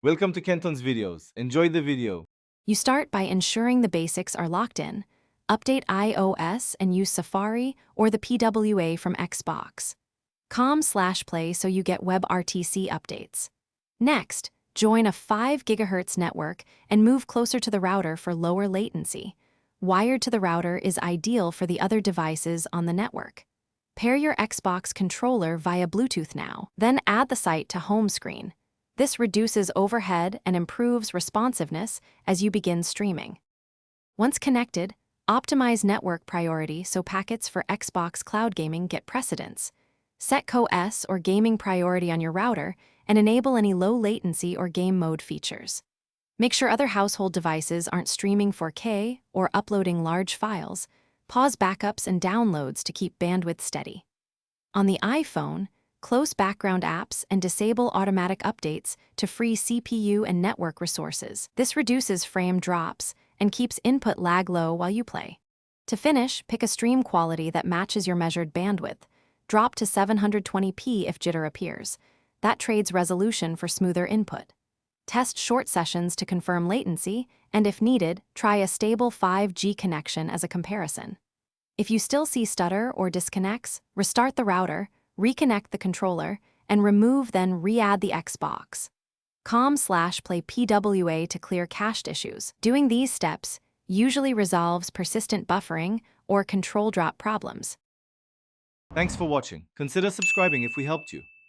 Welcome to Kenton's videos. Enjoy the video. You start by ensuring the basics are locked in. Update iOS and use Safari or the PWA from Xbox. Com/play so you get WebRTC updates. Next, join a 5 GHz network and move closer to the router for lower latency. Wired to the router is ideal for the other devices on the network. Pair your Xbox controller via Bluetooth now, then add the site to home screen. This reduces overhead and improves responsiveness as you begin streaming. Once connected, optimize network priority so packets for Xbox cloud gaming get precedence. Set CoS or gaming priority on your router and enable any low latency or game mode features. Make sure other household devices aren't streaming 4K or uploading large files. Pause backups and downloads to keep bandwidth steady. On the iPhone, close background apps and disable automatic updates to free CPU and network resources. This reduces frame drops and keeps input lag low while you play. To finish, pick a stream quality that matches your measured bandwidth. Drop to 720p if jitter appears. That trades resolution for smoother input. Test short sessions to confirm latency, and if needed, try a stable 5G connection as a comparison. If you still see stutter or disconnects, restart the router, reconnect the controller, and remove then re-add the Xbox. Com/play PWA to clear cached issues. Doing these steps usually resolves persistent buffering or control drop problems. Thanks for watching. Consider subscribing if we helped you.